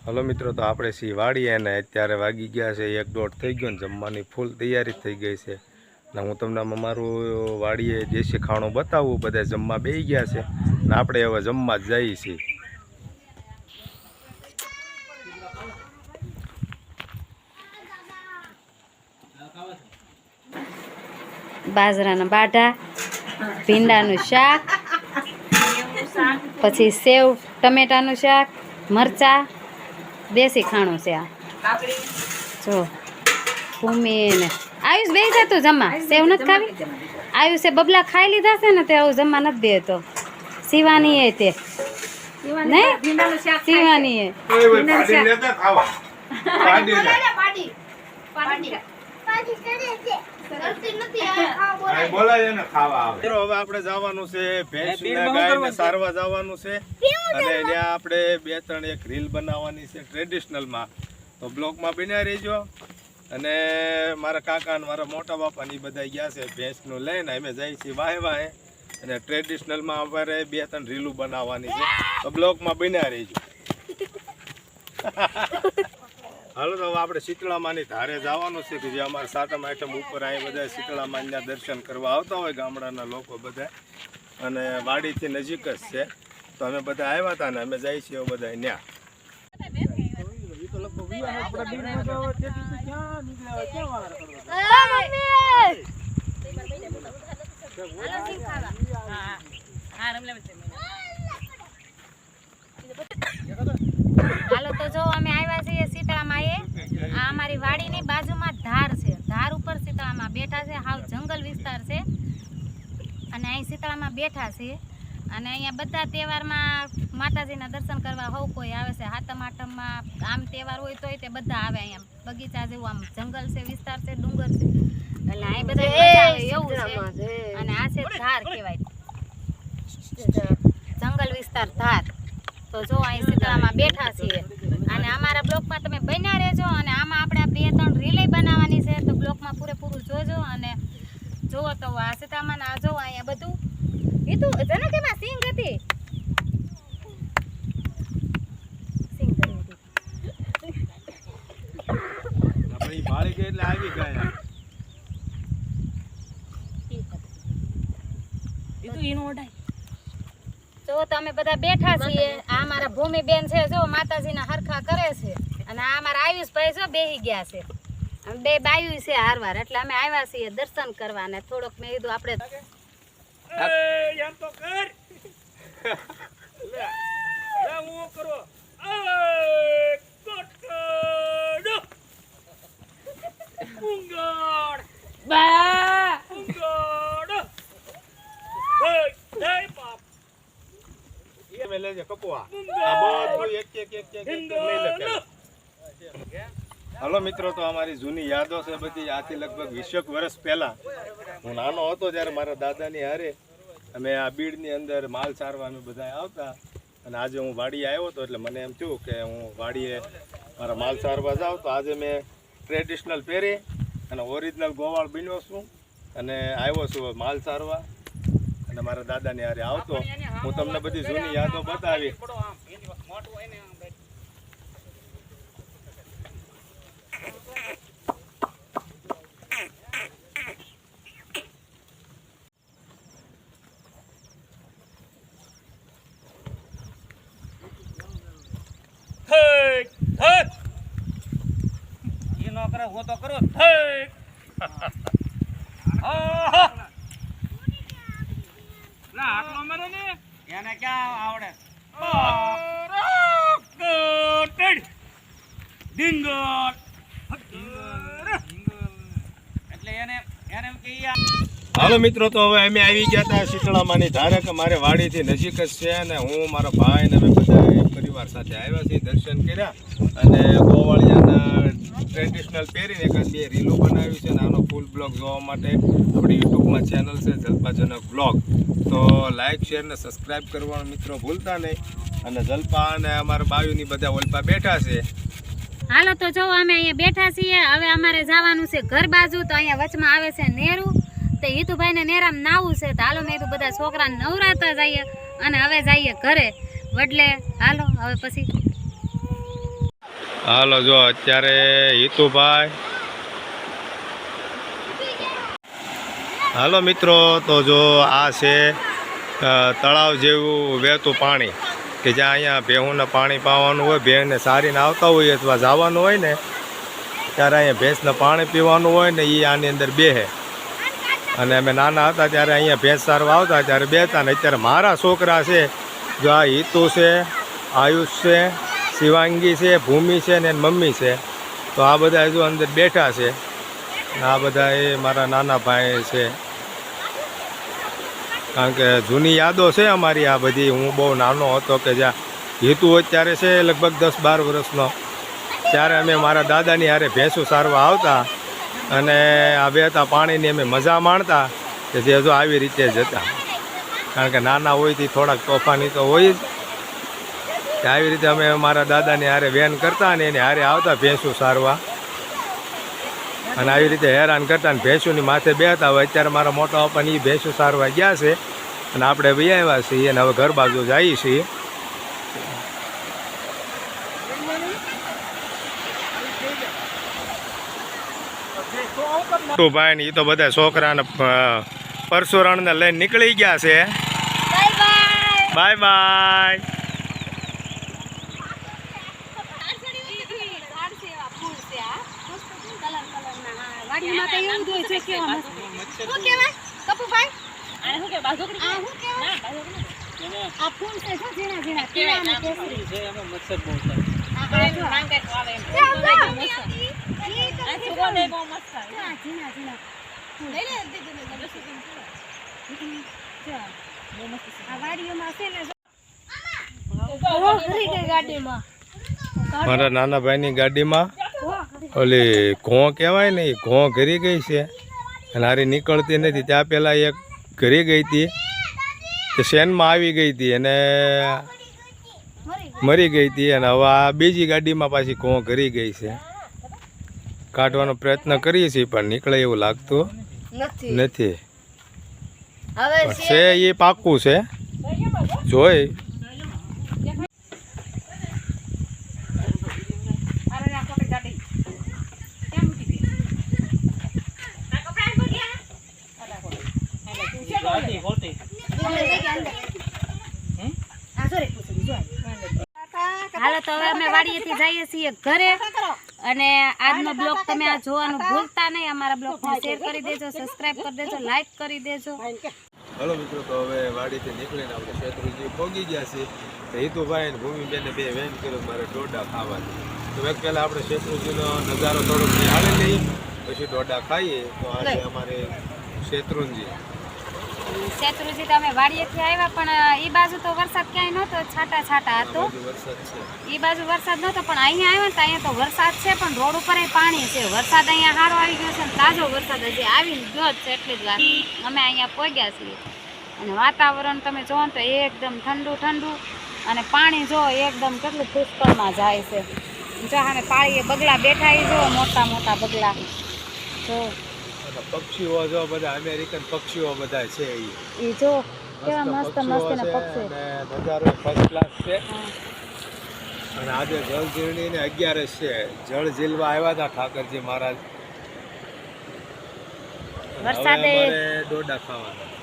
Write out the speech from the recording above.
Hello મિત્રો, તો આપણે સી વાડીએ અને અત્યારે વાગી ગયા છે 1-1:30 થઈ ગયો ને જમવાની ફૂલ તૈયારી થઈ ગઈ છે ને હું તમને અમારું વાડીએ દેશી ખાણું બતાવું. બધા જમવા બેસી ગયા છે ને આપણે હવે જમવા જ જઈએ છીએ. બાજરાના બાઢા, ભીંડાનું શાક, પછી સેવ ટમેટાનું શાક, મરચા, દેશી ખાણું છે. આ જો ભૂમિને આયુષ બે જતું જમવા. સેવ નથી ખાવી? આયુષે બબલા ખાઈ લીધા છે ને તે આવું જમવા નથી દેતો. શિવાની એ તે નહીં શિવાની એ હવે આપણે જવાનું છે ગાયને સારવા જવાનું છે અને ત્યાં આપણે 2-3 એક રીલ બનાવવાની છે ટ્રેડિશનલમાં. તો બ્લોગમાં બન્યા રહેજો. અને મારા કાકા અને મારા મોટા બાપા ની બધા ગયા છે ભેંસનું લઈને. અમે જઈએ છીએ વાહે વાહે અને ટ્રેડિશનલમાં અમારે 2-3 રીલું બનાવવાની છે. તો બ્લોગમાં બન્યા રહેજો. હાલો, તો આપણે શીતળામાની ધારે જવાનું છે કે જે અમારા 7મ આઈટમ ઉપર અહીં બધા શીતળામાના દર્શન કરવા આવતા હોય ગામડાના લોકો બધા, અને વાડીથી નજીક જ છે. તો અમે બધા આવ્યા હતા ને અમે જઈએ છીએ બધા ત્યાં. હાલો, તો જો અમે આવ્યા છીએ શીતળામાં. આ અમારી વાડીની બાજુમાં ધાર છે. ધાર ઉપર શીતળામાં બેઠા છે. હાવ જંગલ વિસ્તાર છે અને અહીં શીતળામાં બેઠા છે. અને અહીંયા બધા તહેવારમાં માતાજીના દર્શન કરવા હવ કોઈ આવે છે. 7મ આઠમમાં આમ તહેવાર હોય તોય તે બધા આવે. અહીંયા બગીચા જેવું આમ જંગલ છે, વિસ્તાર છે, ડુંગર છે, એટલે અહીં બધા મજા આવે એવું છે. અને આ છે ધાર કહેવાય, જંગલ વિસ્તાર ધાર. તો જો અહીં શીતળામાં બેઠા છીએ અને અમારા બ્લોકમાં તમે બન્યા રહેજો. અને આમાં આપણે 2-3 રીલે બનાવવાની છે. તો બ્લોકમાં પૂરેપૂરું જોજો અને જુઓ. તો આ શીતળામાં આ જો અહીંયા બધું ઈતું જને કેમાં સિંગ હતી. સિંગ કરી હતી આપણી ભાળી ગઈ એટલે આવી ગયા. ઈતું ઈનો ઓડાય. જો તમે બધા બેઠા છીએ. આ અમારા ભૂમિબેન છે, જો માતાજીના હરખા કરે છે. અને આ અમારા આયુષભાઈ જો બેહી ગયા છે. અમે બે બાયું છે હારવાર, એટલે અમે આવ્યા છીએ દર્શન કરવા. અને થોડોક મેં કીધું આપણે એમ તો કર લે હું કરો કોટડો ઉંગડ બા ઉંગડ હે બાપ એ મે લેજે કપવા આ બધું એક લઈ લે. હાલો મિત્રો, તો અમારી જૂની યાદો છે બધી. આથી લગભગ 20 વર્ષ પહેલા હું નાનો હતો ત્યારે મારા દાદાની હારે અમે આ બીડની અંદર માલ ચારવા અમે બધા આવતા. અને આજે હું વાડીએ આવ્યો હતો એટલે મને એમ થયું કે હું વાડીએ મારા માલ ચારવા જાઉં. તો આજે મેં ટ્રેડિશનલ પહેરી અને ઓરિજિનલ ગોવાળ બન્યો છું અને આવ્યો છું માલ ચારવા. અને મારા દાદાની હારે આવતો હું તમને બધી જૂની યાદો બતાવી. હું તો કરો થઈ આટલો મારે ને એને ક્યાં આવડે એટલે એને એમ કે હાલો મિત્રો, તો હવે અમે આવી ગયા હતા શીતળામાની ધારે કે મારે વાડીથી નજીક જ છે. અને હું મારા ભાઈ ને અમે બધા પરિવાર સાથે આવ્યા છીએ, દર્શન કર્યા અને ગોવાળિયાના ટ્રેડિશનલ પહેરીને 1-2 રીલો બનાવી છે. અને આનો ફૂલ બ્લોગ જોવા માટે આપણી યુટ્યુબમાં ચેનલ છે જલ્પાજનક બ્લોગ. તો લાઇક, શેર ને સબસ્ક્રાઈબ કરવાનું મિત્રો ભૂલતા નહીં. અને જલ્પા અને અમારા બાયુની બધા ઓલપા બેઠા છે. હાલો, તો જો અમે અહીંયા બેઠા છીએ. હવે અમારે જવાનું છે ઘર બાજુ. તો અહીંયા વચમાં આવે છે નેરું. તો હિતુભાઈ ને નેરામ નાવું છે. તો હાલો, મેં તો બધા છોકરાને નવરાતા જઈએ અને હવે જઈએ ઘરે. વડલે હાલો હવે પછી હાલો જો અત્યારે હિતુભાઈ, હાલો મિત્રો, તો જો આ છે તળાવ જેવું વહેતું પાણી કે જ્યાં અહીંયા ભેહુંને પાણી પાવાનું હોય, ભેંસને સારીને આવતા હોય અથવા જવાનું હોય ને ત્યારે અહીંયા ભેંસને પાણી પીવાનું હોય ને એ આની અંદર બેહે. અને અમે નાના હતા ત્યારે અહીંયા ભેંસ સારવા આવતા ત્યારે બેહતા. ને અત્યારે મારા છોકરા છે, જો આ હિતુ છે, આયુષ છે, શિવાંગી છે, ભૂમિ છે ને એની મમ્મી છે, તો આ બધા હજુ અંદર બેઠા છે. આ બધા એ મારા નાના ભાઈ છે, કારણ કે જૂની યાદો છે અમારી આ બધી. હું બહુ નાનો હતો કે જ્યાં હિતુ અત્યારે છે લગભગ 10-12 વર્ષનો, ત્યારે અમે મારા દાદાની હારે ભેંસું સારવા આવતા અને આ વહેતા પાણીની અમે મજા માણતા કે જે જો આવી રીતે જ હતા. કારણ કે નાના હોયથી થોડાક તોફાની તો હોય જ. આવી રીતે અમે મારા દાદાની હારે વેન કરતા ને એની હારે આવતા ભેંસું સારવા અને આવી રીતે હેરાન કરતા ને ભેંસુની માથે બેહતા. હવે અત્યારે મારા મોટા પપ્પાને એ ભેંસું સારવા ગયા છે અને આપણે બી આવ્યા છીએ અને હવે ઘર બાજુ જઈએ છીએ. ભાઈ ને એ તો બધા છોકરાને પરશુરાણને લઈને નીકળી ગયા છે. Bye bye. મારા નાના ભાઈની ગાડીમાં ઓલી ઘોં કહેવાય ને, એ ઘોં ઘરી ગઈ છે અને હારી નીકળતી નથી. ત્યાં પહેલાં એક ઘરી ગઈ હતી, તે શેનમાં આવી ગઈ હતી અને મરી ગઈ હતી. અને હવે આ બીજી ગાડીમાં પાછી ઘોં ઘરી ગઈ છે. કાઢવાનો પ્રયત્ન કરીએ છીએ પણ નીકળે એવું લાગતું નથી. છે એ પાક્કું છે, જોઈ. હાલો તો હવે અમે વાડીએથી જઈએ છીએ ઘરે. અને આજનો બ્લોગ તમે આ જોવાનું ભૂલતા નહીં. અમારા બ્લોગને શેર કરી દેજો, સબસ્ક્રાઇબ કરી દેજો, લાઈક કરી દેજો. હલો મિત્રો, તો હવે વાડીથી નીકળીને આપણે શેત્રુંજી પહોંચી ગયા છીએ. તો હિતુભાઈ અને ભૂમિબેને બે વેન કર્યો મારે ડોડા ખાવાની. તો એક પહેલાં આપણે શેત્રુંજીનો નજારો થોડોક નિહાળી લઈએ, પછી ડોડા ખાઈએ. તો આજે અમારે શેત્રુંજી તો અમે વાડીએથી આવ્યા, પણ એ બાજુ તો વરસાદ ક્યાંય નહોતો, છાટા છાટા હતો. વરસાદ છે, એ બાજુ વરસાદ નહોતો, પણ અહીંયા આવ્યા તો અહીંયા તો વરસાદ છે, પણ રોડ ઉપર પાણી છે. વરસાદ અહીંયા સારો આવી ગયો છે ને તાજો વરસાદ હજી આવી ગયો જ છે. એટલી જ વાત અમે અહીંયા પહોંચ્યા છીએ. અને વાતાવરણ તમે જોવો તો એકદમ ઠંડુ ઠંડુ, અને પાણી જો એકદમ કેટલું પુષ્કળમાં જાય છે. જો અમે પાળીએ બગલા બેઠા, એ જો મોટા મોટા બગલા જો. પક્ષીઓ જો બધા અમેરિકન પક્ષીઓ બધા છે, એ જો કેવા મસ્ત મસ્ત ના પક્ષી. નજારો ફર્સ્ટ ક્લાસ છે. અને આજે જળ ઝીલણી ને 11 છે. જળ ઝીલવા આવ્યા હતા ઠાકરજી મહારાજ. વરસાદે ડોડા ખાવાના.